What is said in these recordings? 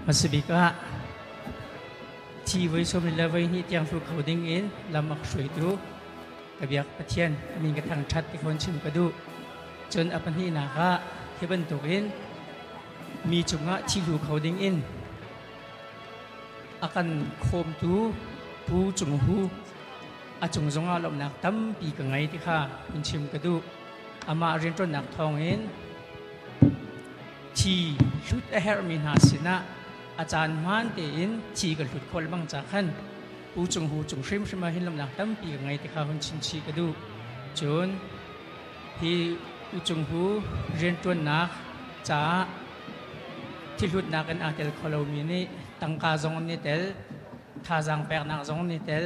มาสบิกะที่ไว้ชมเลไว้นี่ที่ยังฟูเขาดิ้งอินลำมักสวยดูกระเบียกปะเทียนมีกระทั่งชัดที่คนชิมกระดูจนอปันที่นาคะที่บรรทุกอินมีจุงะที่ฟูเขาดิ้งอินอาการโคมตูปูจงหูอาจงจงอาลมนักตั้มปีกังไงที่ข้าคุณชิมกระดูอามาเรียนต้นนักทองอินที่ชุดเฮร์มินาสินะอาจารย์มันเดินที่กันหลุดคนบางจากขันปูจงหูจงชิมชิมาเห็นลมนักตั้มปีกังไงที่ข้าคุณชิมชีกระดูจนที่ปูจงหูเรียนต้นนักจ้าที่หลุดนักกันอาจจะคอลมีนี่ตั้งกาจงนี่เตลท่าจังเปียกนักจงนี่เตล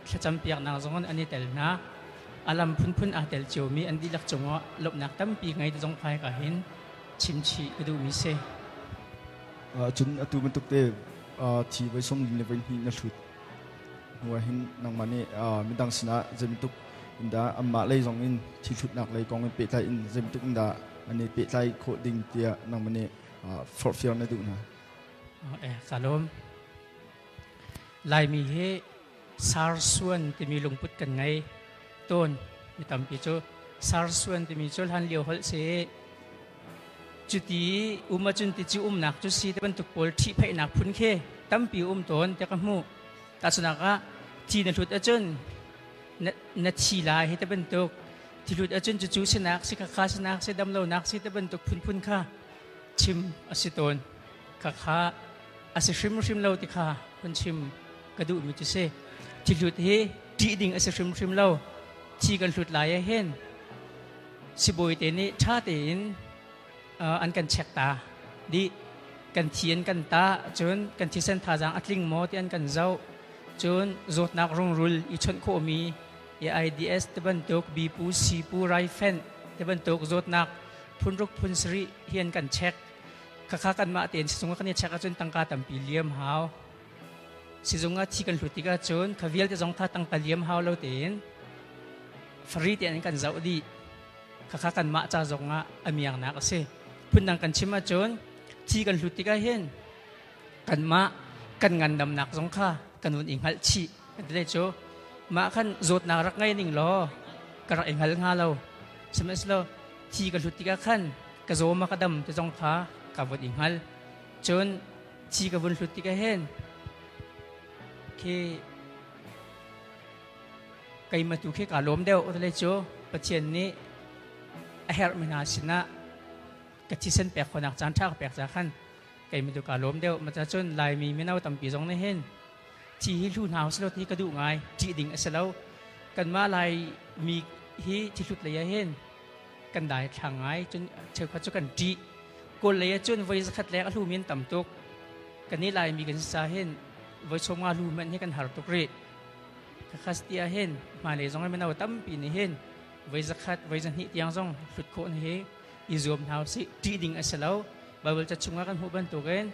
ขจำเปียกนักจงอันนี้เตลนะอารมณ์พุ่นอาจจะเจียวมีอันดีลักจงว่าลบนักตั้มปีไงที่จงพายกับเห็นชิมชีกระดูมิเซจุนตัวมันตุกเตที่ไว้สมในวันนี้นักชุดหัวเห็นนางมันนี่มีดังสนะจะมีตุกอินดาอัมมาเลยจงอินที่ชุดนักเลยกองเป็นเปิดใจอินจะมีตุกอินดาอันนี้เปิดใจโคดิ้งเตียนางมันนี่ฟอร์ฟิลนั่นดูนะสาลมลายมีเฮสารส่วนที่มีลงพุทธกันไงต้นมีตำปีโจสารส่วนที่มีโจหันเลี้ยวหัลเสจุดที่มาจุนที่จูนักจุดสีที่เป็นตุกปอลที่ไปนักพุ่นเคตำปีต้นจะกำมูตัดสนักที่ในทุดอาจนนัดชีลายให้ที่เป็นตุกที่ทุดอาจนจูสนักสิกขาสนักสิดำเลวนักสิที่เป็นตุกพุ่นค่ะชิมอสิตนข้าอาศัยชิมเล่าติค่ะคนชิมกระดูมิจุเซที่หลุดเฮดีดิ่งอาศัยชิมเล่าที่กันหลุดหลายเห็นสิบอยเตนี่ชาเตนอันกันเช็คตาดีกันเทียนกันตาจนกันที่เส้นทางอัดลิงมอที่อันกันเจ้าจนจดนักรงรุลอีชนโคมีAIDS ที่บรรทุกบีปูซีปูไรเฟนที่บรรทุกจดนักพุนรุกพุนสรีเฮียนกันเช็คข้ากันมาเตียนสิจงกันเนี่ยเช็คจนตั้งการตั้งปีเลี้ยมหาวสิจงกันที่กันหลุดที่กันจนข้าวิลจะจงท่าตั้งการเลี้ยมหาวเราเตียนฟรีเตียนกันเจ้าดีข้ากันมาจะจงอามีอย่างนักเสียพุ่นดังกันชิมาจนที่กันหลุดที่กันเห็นกันมากันงานดำหนักจงข้ากันวุ่นอิงหัลชีกันได้โจมาขันจดนักรักไงนิ่งล้อกระอิงหัลงาเราสมัยสโลที่กันหลุดที่กันขันกระโจมากระดำจะจงท่ากับวันอิงฮัลจนชีกับวันสุดที่ก็เห็นคือใครมาถูกแค่การล้มเดียวอะไรโจปัจเจนนี้เฮร์มินาสินะกับที่เส้นแปลกคนนักจานชักแปลกจากขั้นใครมาถูกการล้มเดียวมันจะจนลายมีไม่เน่าต่ำปีจงได้เห็นที่ฮิลูนาวสโลที่กระดูกไงจีดิ่งเสลากันมาลายมีฮิที่สุดเลยเห็นกันได้ทางไงจนเชื่อว่าจะกันจีกเลยจนวัยสักแรกลูมินต่ำตุกกันนี้ลายมีกันสาเหตุวัยชงอาลูมันให้กันหาตุกเรศข้าสติอาเห็นมาเลยจงให้มันเอาตั้มปีนี้เห็นวัยสักวัยจันทิยังจงฝึกโคนเฮอิจอมเท้าสิจีดิ่งเอสเลวบาเวลจะชงกันหัวบันตุกัน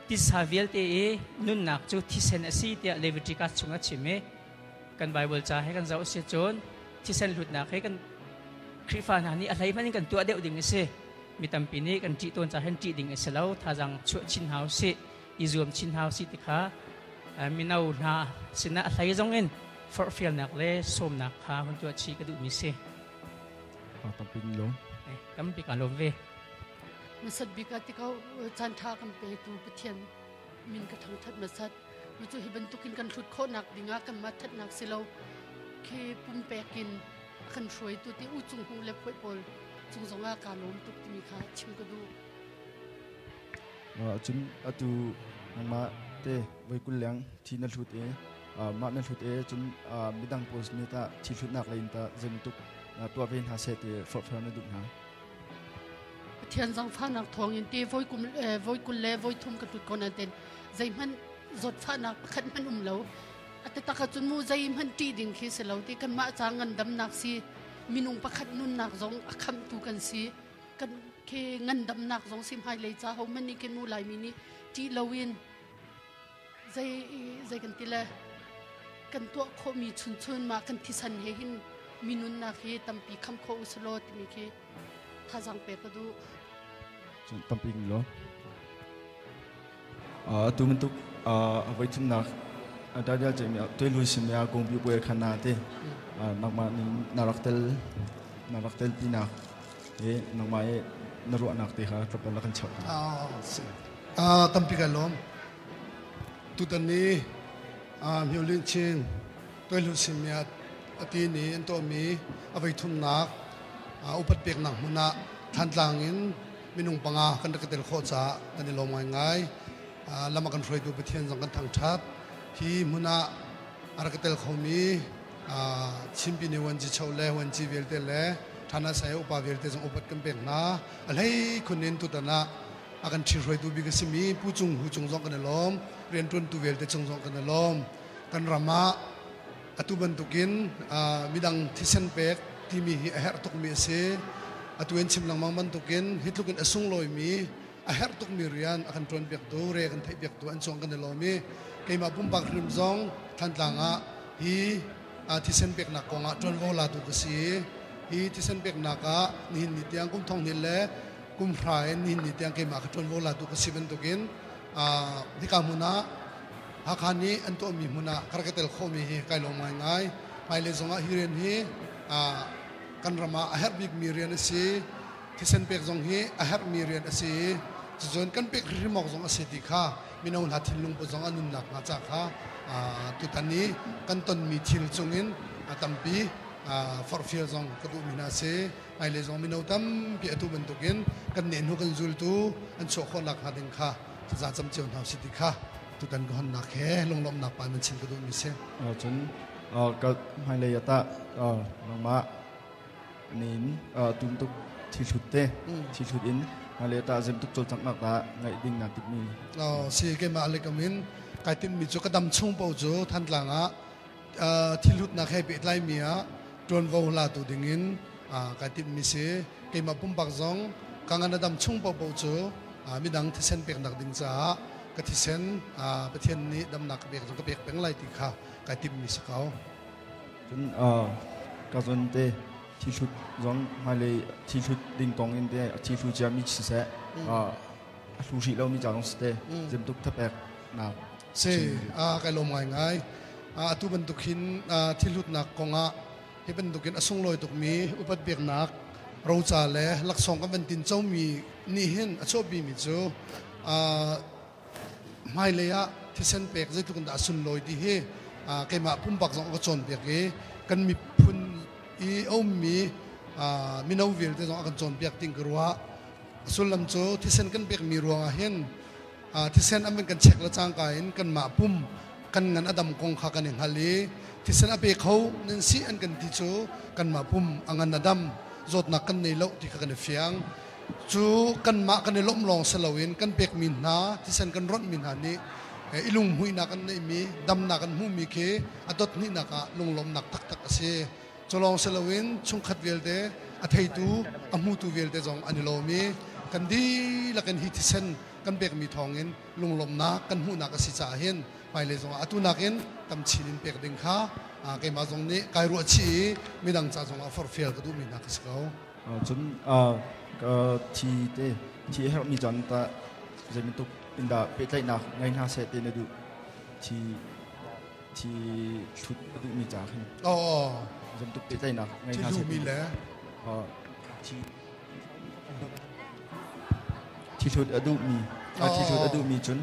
ที่สาวิลเตะนุ่นนักจุดที่เซนสีเตะเลวิติกัสชงกันชิมกันบาเวลจะให้กันเจ้าเสียจนที่เซนหลุดนักให้กันคริฟานานี่อะไรมันกันตัวเดียวดิ่งเสมีตั้มปีนี้กันจีตัวจะเห็นจีดิ่งเอสเลวท่าจังช่วยชินเฮาสิอิจอมชินเฮาสิติค่ะมีน่าหน้าสินะอะไรจงเงินฟอร์ฟิลนักเล่ส้มนักค่ะคนตัวชีกระดูมิเซ่ตั้มปีนี้ลงตั้มปีกันลงเวมันสัตว์บิกาที่เขาจันทากันไปตัวเทียนมินกระทั่งทัดมาสัตว์มันจะเห็นบรรทุกินกันชุดโคหนักดิ่งากันมาทัดหนักสิเราเคปุ่มแปกินขันช่วยตัวที่อู้จุงหูเล็บป่วยปอลจุงสงอาการล้มตุกที่มีขาชิมก็ดูจุนตัวมาเต้ไว้กุลเลี้ยงที่นั่นชุดมานั่นชุดจุนมีดังโพสต์นี่ตาที่ชุดนักเลยตาเจมตุกตัวเป็นหาเสตีฟอร์ฟนั่นดูนะเทียนจังฟ้านักทองยันตีไว้กุลเล่ไว้ทุ่มกระตุกคนนั้นเต็นใจมันจดฟ้านักขันมันเหลาอัตตะกจุนมูใจมันตีดิ่งคิดเหลาที่กันมาจางเงินดำนักซีมีนุ่งประคัดนุ่นนักจงคำตูกันซีกันเคเงินดำนักจงซิมไฮเลยจ้าเขามันนี่กันมูลายมินิที่ลาวินใจกันทีละกันตัวเขามีชุนมากันที่สันเหินมีนุ่นนักเฮตั้มปีคำเขาอุสโลติมีเคท่าจังเปก็ดูตั้มปีนี้เหรอ tu mentuk vai thum nak ada dia je tu lui sim ya kong pi puer khana te nak ma ni naraktel pina nak ma naru anak te ha kapal kan chau tampi kalom tu tan ni hiolin chin tu lui sim ya ati ni ento mi avai thum nak upat pek nak muna than tlangin minung panga kan ka tel kho cha kan ni lom ngai lama kan roi tu pathian jong kan thang that hi muna arkatel khomi chimpi ne wanji chaule wanji velte le thana sai upa velte jong upat kan pek na alhei kunin tu dana akan thi roi tu bi ka simi pu chung hu chung jong kan lom rian tun tu velte chung jong kan lom kan rama atu bantukin midang thisen pek ti mi hi her tok mi se atuen chim lang mang bantukin hitlukin asung loi mi a her tok mi rian akan tron pek tu re kan thai pek tu an chong kan lomi keima pumbak rim zong than tlanga hi thisen pek na konga tron vola tu ka si hi thisen pek na ka ni ni tiang kum thong ni le kum phrai ni ni tiang keima ka tron vola tu ka si bantukin dika muna hakani anto mi muna karkatel khomi hi kai lo mai ngai mai le zonga hiren hi kan rama a her big mirian si thisen pek zong hi a her mirian si zon kan pek rimok zong ase dikha minaun hathil lung po zong anun nak nga cha kha tutani kan ton mi thil chungin atampi for fiel zong kadu mina se mai le zong minau tam pi atu bentukin kan ne nu kan zul tu an cho kho lak hading kha za cham cheun hau si dikha tutan gon nak he longlom nak pa man chin kadu mi se chun ka mai le yata ma nin tum tuk thi thut te thi thut in ale ta zem tuk chol chak nak ta ngai ding na tik mi si ke ma le kamin kai tin mi chu kadam chung po chu than tlanga thi lut na khe pe tlai mia tron vo la tu dingin kai tin mi se ke ma pum bak zong kangan dam chung po po chu mi dang thisen pek nak ding cha ka thisen pathian ni dam nak pek zong ka pek peng lai ti kha kai tin mi se kau chun ka zon te thi thut zong mai le thi thut ding tong in te thi thut ja mi chi se lu shi lo mi ja long ste zem tuk thap ek na se kai lo mai ngai tu ban tukin thi lut nak konga he ban tukin asung loi tuk mi upat bek nak ro cha le lak song ka ban tin chau mi ni hin acho bi mi chu mai le ya thisen pek je tukun da sun loi di he ke ma pum bak zong ka chon pek e kan mi phun i om mi minau vil te zong kan chon pek ting kruwa sulam chu thisen kan pek mi ruang a hen thisen amen kan chek la chang ka in kan ma pum kan ngan adam kong kha kan hali thisen ape khau nen si an kan ti chu kan ma pum angan adam zot na kan nei lo ti kha kan fiang chu kan ma kan lom long salawin kan pek min na thisen kan ron min ha ni ilung hui na kan nei mi dam na kan hu mi ke adot ni na ka lung lom nak tak tak ase cholong salawin chung khat vel de athei tu amu tu vel de jong anilomi kan di la kan hitisen kan pek mi thongin lung lom na kan hu na ka si cha hen mai le jong atu nakin tam chinin pek ding kha ke ma jong ni kai ro chi midang cha jong for fail ka du mi na ka skau chun thi te thi help mi jan ta zem tuk in da pe tai na ngai na se te ne du thi thut du mi ja hin zem tuk pe tai na ngai na se mi le thi thut adu mi thi thut adu mi chun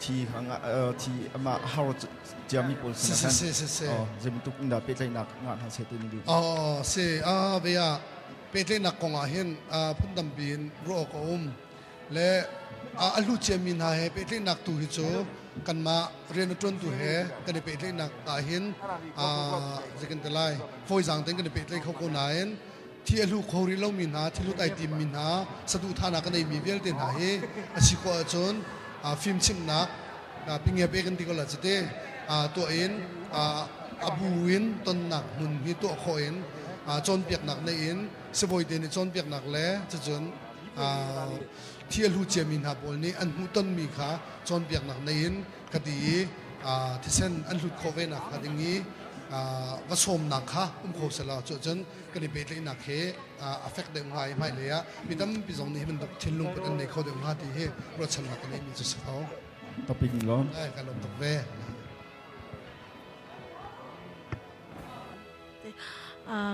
thi hang thi ama how jami pol sa zem tuk in da pe tai na nga na se te ne du se be ya pe tai na ko nga hen phun dam bin ro ko le alu chemin ha he pe tai nak tu hi chu kan ma ren tron tu he kan pe tai nak ta hin jekin telai foi jang teng kan pe tai kho ko nain thi alu khori lo min ha thi lu tai tim min ha sadu thana kan nei mi vel ten ha he asi ko chon film chim nak pinge pe kan ti ko la chete to in abuin ton nak mun hi to kho in chon piak nak nei in seboi de ni chon piak nak le chon thiel hu chemin ha bol ni an hu ton mi kha chon piak nak nei in kadi thisen an lut kho ve na khadingi ก็สมนักค่ะโคเสลาจนกันในเบตเลยนักเฮaffect เด็กง่ายไม่เลยอ่ะมีตั้มปีสองนี้มันทิ้งลงไปในเขาเด็กง่ายที่เฮรถชนกันนี้มีจุดเขาต่อปีกล้อมการลงตกเว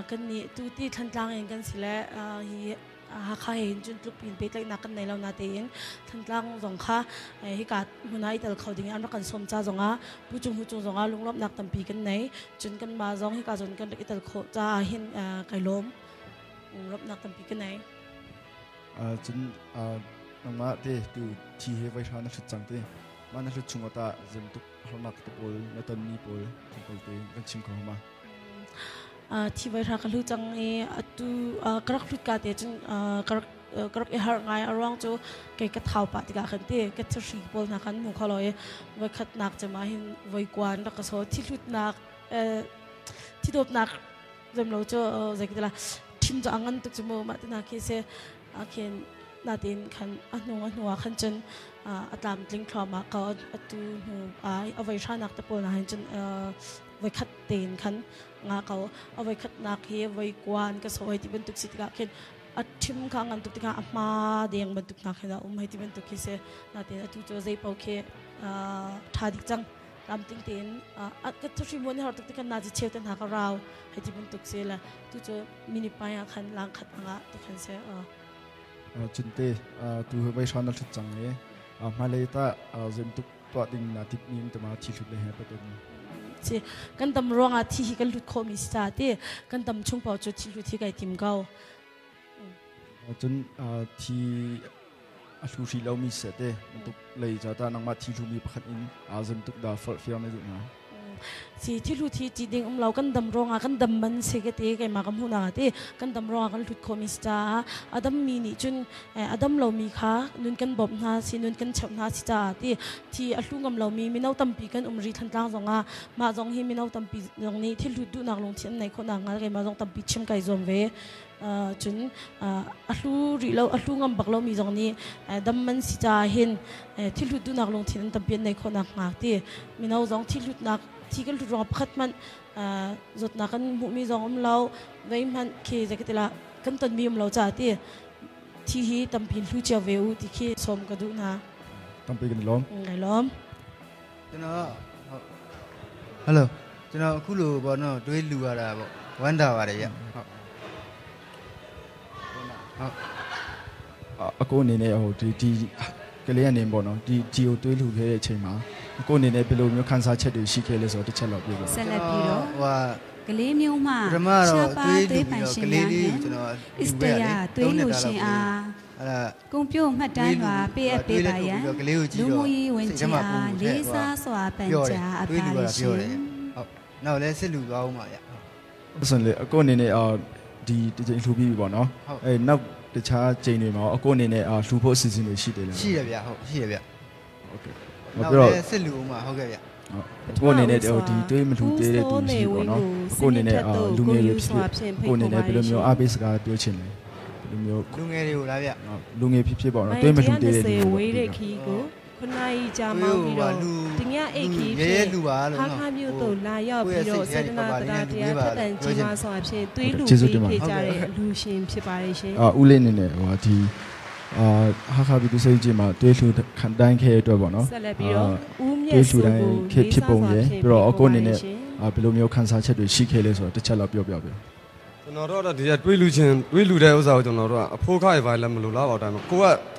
กันนี่ตูที่ทันตางเองกันสิแล้วหากใครเห็นจุดลุกปีนไปเลยนักกันในเรานาเตียนทันตางสงค่ะให้การหัวหน้าแต่เขาดิ้งอันรักกันสมจ้าสงอ่ะผู้จงสงอ่ะลุงรอบนักตั้มปีกันไหนจนกันมาสงให้การจนกันแต่เขาจ้าเห็นไก่ล้มรอบนักตั้มปีกันไหนจนน้องมาเต้ดูที่เฮไว้ชานักชุดจังเต้มานักชุดชงว่าตาเต็มทุกหนักทุกโอลนัตมีโอลทุกโอลเต้กันชิมเขามาที่ไว้รักลูกจังตูกระลุดกาเตจนกระหาง่ายอารมณ์จูเกยกระเท้าปะติกาขันเตะกระชิบอลนักขันมุขลอยไว้ขัดนักจะมาเห็นไว้กวนแล้วก็โซ่ที่ลุดนักที่โดดนักจำเราจะจะกินละทีมจะอังกันตุกจมูกมาตินักเคสเคนนาดินขันอันนัวขันจนอัตามลิงคลอมาก็ตูหูเอาไว้ชานักตะปูนะเห็นจนไว้ขัดเตนขันงาเขาเอาไว้ขัดนักเฮไว้กวนก็สวยที่บรรทุกสิทธิ์ก็เข็นอัดชิมข้างอันตุกที่ข้างมาเดียงบรรทุกนักเห็นให้ที่บรรทุกที่เสนาดินตุกจะใจเป่าเคทาดิจังลำติ้งเตนอัดก็ทุกสิ่งวันนี้เราตุกที่ข้างนาจะเชี่ยวเต้นหากเราให้ที่บรรทุกเสละตุกจะมินิปายขันล้างขัดงาตุกขันเสจุดเต้ตัวไว้ชานักชุดจังเนี่ยมาเลยตาเต็มทุกตัวดิ่งนาทิพนี้มันจะมาที่ชุดเลยฮะประเด็นกันตำรวจที่กันลุดคอมิสตาเต้กันตำชุ่มเป่าจุดที่ลุดที่ไก่ทิมเก้าจนที่ชูชีเรามีเสร็จเต้มันตุกเลยจะตานังมาที่ชูมีประคันอินเต็มทุกดาวฟอร์ฟิลไม่ดุนะสิที่ลุดที่จีดิ่งเรากันตำรวจกันตำมันเสกเต้ไก่มากำหูนาเต้กันตำรวจกันลุดคอมิสตาอดัมมีนี่จนอดัมเรามีค่ะนุนกันบบนาสินุนกันเฉานาสิจ้าที่ลุงกำเรามีเอาตั้มปีกันรีทันตั้งสงมาสงเฮมีเอาตั้มปีตรงนี้ที่ลุดดูนักลงเทียนในคนนักงานไก่มาสงตั้มปีชิมไก่ซอมเวจนลูรีเราลูงำบักเรามีตรงนี้ดัมมันสิจ้าเห็นที่ลุดดูนักลงเทียนตั้มปีในคนนักงานที่มีเอาสงที่ลุดนักที่กันรอพัดมันจดนักกันมีจงเราไว้มันเคจะกิตละกันตันมีเราจ่าที่ฮีตั้มพินลุจเวลที่เคสมกระดูนะตั้มปีกันล้อมไงล้อมจนฮัลโหลจนคู่ลูบอลด้วยลูอะไรบ่วันดาวอะไรอย่างกูเนี่ยโอ้ที่ก็เลยเนี่ยบ่เนาะที่เอาด้วยลูกให้เชื่อมากูเนี่ยเป็นลูกมีขันสัตย์เฉยๆสิเคเลยสอที่เฉลาปีก็เสร็จแล้วว่าก็เลยมีมาชาปาด้วยปัญญาเนี่ยอิสเตียด้วยลูกเชียกงพิวมาได้ว่าเปียเปียไปยันลูกมีวันเชียเลซ่าสวาปัญญาอภัยชิน่าเลยสิลูกเอามาอย่าส่วนเลยกูเนี่ยดีจะลูกพี่บ่เนาะนับแต่ช้าเจนี่มากูเนี่ยลูกพ่อสิ่งนี้สิเดียวสิเลยอ่ะสิเลยอ่ะโอเคน่าเลยสิลูกมาโอเคอ่ะกูเนี่ยดีด้วยมันถูกเตะตัวนี้บ่เนาะกูเนี่ยลุงเงี้ยพี่กูเนี่ยเป็นลูกอาเบสก็เปียวเช่นเลยลุงเงี้ยอยู่แล้วอ่ะลุงเงี้ยพี่บอกเนาะด้วยมันถูกเตะเลยเว้ยเด็กขี้กูคนนายจะมาพี่เราถึงเงี้ยเอคีข้าข้ามอยู่ตัวลายอบพี่เราเสด็จนาตราเดียพัฒน์จีมาสอบเช่ด้วยลูกพี่จ่าเลยลูกชิมพี่ไปเช่อุเลนี่เนี่ยว่าที่ข้าพี่ดูเสียจีมาด้วยลูกขันได้แค่ตัวบ่เนาะด้วยลูกได้แค่ที่ปงเย่เพราะกูเนี่ยเป็นลูกมีขันสัตย์เฉยๆสิเคเลยส่วนที่เช่าเราเปียวๆไปကျွန်တော်တို့ဒီတွေးလူချင်းတွေးလူတဲ့ဥစ္စာကိုကျွန်တော်တို့ကအဖိုးခိုက်ပါလည်းမလို့လားပေါ့တိုင်းမှာ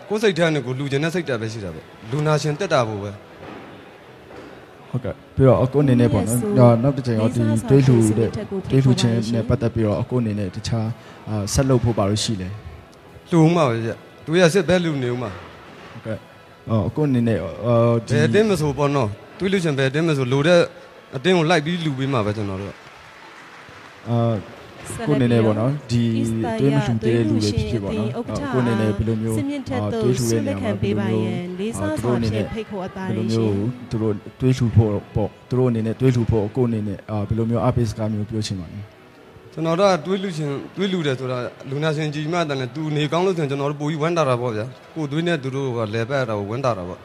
ကိုစိတ်ထဲနဲ့ကိုလူချင်းနဲ့စိတ်တက်ပဲရှိတာပဲလူနာရှင်တက်တာဖို့ပဲဟုတ်ကဲ့ပြီးတော့အခုအနေနဲ့ပေါ့နော်နောက်တစ်ချိန်ရောဒီတွေးလူချင်းနဲ့ပတ်သက်ပြီးတော့အခုအနေနဲ့တခြားဆက်လုပ်ဖို့ပါလို့ရှိလဲလူဦးမှာပဲကြသူရစစ်ပဲလူနေဦးမှာဟုတ်ကဲ့အခုအနေနဲ့ဘယ်တင်းမဆိုပေါ့နော်တွေးလူချင်းဘယ်တင်းမဆိုလိုတဲ့အတင်းကိုလိုက်ပြီးလူပေးမှာပဲကျွန်တော်တို့ကိုနေနေပေါ့နော်ဒီတွေးမလူတဲ့လူတွေဖြစ်ပေါ့နော်ကိုနေနေဘယ်လိုမျိုးတွေးလူရဲ့နေရာမှာဘယ်လိုမျိုးသူတို့အနေနဲ့ဖိတ်ခေါ်အပ်တာတွေရှိသူတို့တွေးလူဖို့ပေါ့သူတို့အနေနဲ့တွေးလူဖို့ကိုနေနေဘယ်လိုမျိုးအပိစကားမျိုးပြောချင်ပါလဲကျွန်တော်တို့တွေးလူတယ်ဆိုတာလူနာရှင်ကြီးမှတန်တယ်သူနေကောင်းလို့ဆိုရင်ကျွန်တော်တို့ပိုပြီးဝမ်းတာတာပေါ့ဗျာကိုတွေးနေသူတို့ကလဲပတ်တာကိုဝမ်းတာတာပေါ့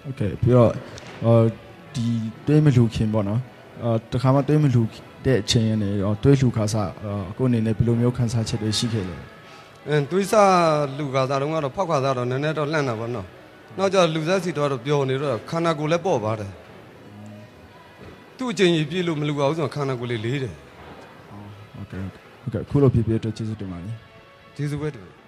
โอเคပြီးတော့ ဒီတွေးမလူခင်ပေါ့နော်တခါမှတွေးမလူတဲ့အချိန်ရနေရောတွေးလူခါစားကိုအနေနဲ့ဘယ်လိုမျိုးခန်းစားချက်တွေရှိခဲ့လဲတွေးစားလူခါစားတော့ကတော့ဖောက်ခါစားတော့နည်းနည်းတော့လှန့်တာပေါ့နော်နောက်ကျလူစားစီတော့ပျော်နေတော့ခန္ဓာကိုယ်လည်းပေါ့ပါတယ်သူ့အချိန်ကြီးပြည့်လို့မလူပါဘူးဆိုတော့ခန္ဓာကိုယ်လေးလေးတယ်ဟုတ်ကဲ့ခုလိုပြည့်ပြည့်တော့ကျေးဇူးတင်ပါတယ်ကျေးဇူးပဲတင်